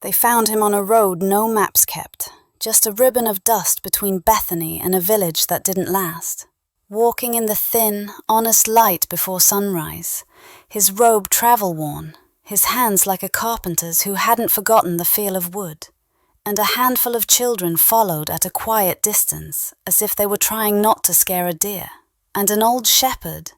They found him on a road no maps kept, just a ribbon of dust between Bethany and a village that didn't last. Walking in the thin, honest light before sunrise, his robe travel-worn, his hands like a carpenter's who hadn't forgotten the feel of wood, and a handful of children followed at a quiet distance, as if they were trying not to scare a deer, and an old shepherd,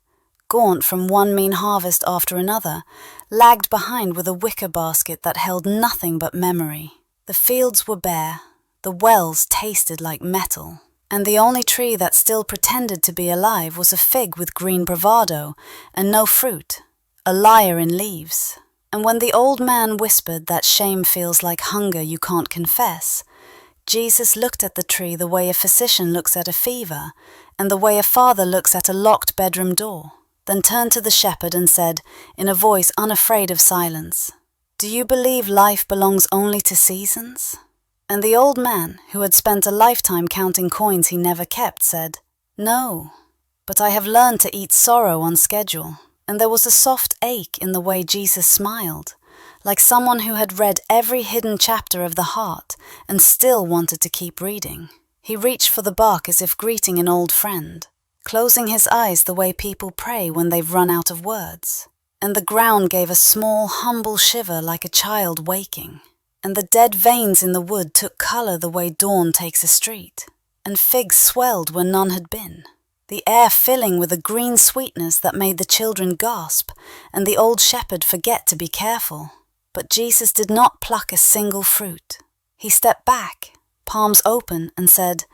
gaunt from one mean harvest after another, lagged behind with a wicker basket that held nothing but memory. The fields were bare, the wells tasted like metal, and the only tree that still pretended to be alive was a fig with green bravado and no fruit, a liar in leaves. And when the old man whispered that shame feels like hunger you can't confess, Jesus looked at the tree the way a physician looks at a fever, and the way a father looks at a locked bedroom door, then turned to the shepherd and said, in a voice unafraid of silence, "Do you believe life belongs only to seasons?" And the old man, who had spent a lifetime counting coins he never kept, said, "No, but I have learned to eat sorrow on schedule." And there was a soft ache in the way Jesus smiled, like someone who had read every hidden chapter of the heart and still wanted to keep reading. He reached for the bark as if greeting an old friend, closing his eyes the way people pray when they've run out of words. And the ground gave a small, humble shiver like a child waking. And the dead veins in the wood took color the way dawn takes a street. And figs swelled where none had been, the air filling with a green sweetness that made the children gasp and the old shepherd forget to be careful. But Jesus did not pluck a single fruit. He stepped back, palms open, and said,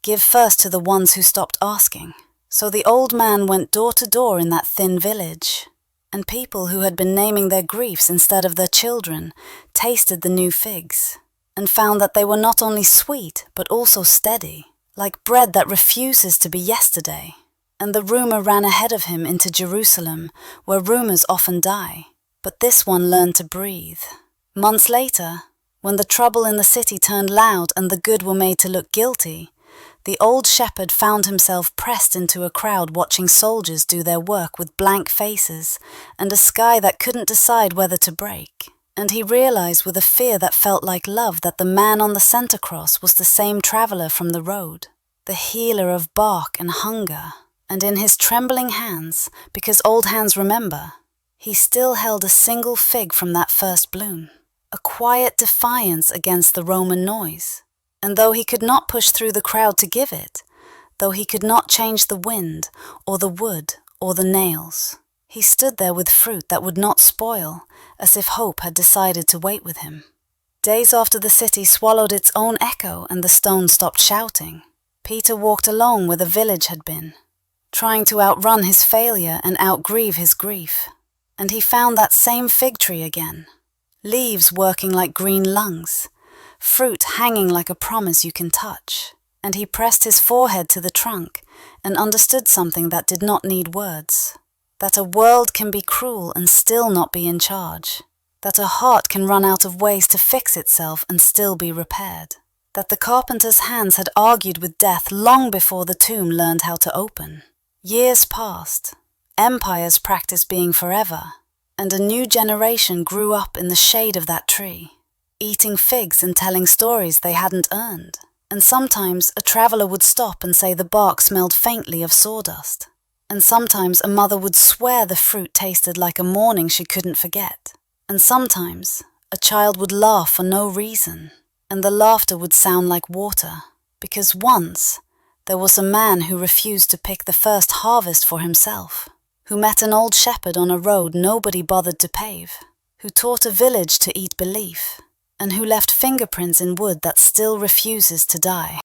"Give first to the ones who stopped asking." So the old man went door to door in that thin village, and people who had been naming their griefs instead of their children tasted the new figs and found that they were not only sweet but also steady, like bread that refuses to be yesterday. And the rumor ran ahead of him into Jerusalem, where rumors often die, but this one learned to breathe. Months later, when the trouble in the city turned loud and the good were made to look guilty, the old shepherd found himself pressed into a crowd watching soldiers do their work with blank faces and a sky that couldn't decide whether to break. And he realized with a fear that felt like love that the man on the center cross was the same traveler from the road, the healer of bark and hunger. And in his trembling hands, because old hands remember, he still held a single fig from that first bloom, a quiet defiance against the Roman noise. And though he could not push through the crowd to give it, though he could not change the wind or the wood or the nails, he stood there with fruit that would not spoil, as if hope had decided to wait with him. Days after the city swallowed its own echo and the stones stopped shouting, Peter walked along where the village had been, trying to outrun his failure and outgrieve his grief. And he found that same fig tree again, leaves working like green lungs, fruit hanging like a promise you can touch. And he pressed his forehead to the trunk and understood something that did not need words. That a world can be cruel and still not be in charge. That a heart can run out of ways to fix itself and still be repaired. That the carpenter's hands had argued with death long before the tomb learned how to open. Years passed, empires practiced being forever, and a new generation grew up in the shade of that tree, eating figs and telling stories they hadn't earned. And sometimes a traveler would stop and say the bark smelled faintly of sawdust. And sometimes a mother would swear the fruit tasted like a morning she couldn't forget. And sometimes a child would laugh for no reason, and the laughter would sound like water, because once there was a man who refused to pick the first harvest for himself, who met an old shepherd on a road nobody bothered to pave, who taught a village to eat belief, and who left fingerprints in wood that still refuses to die.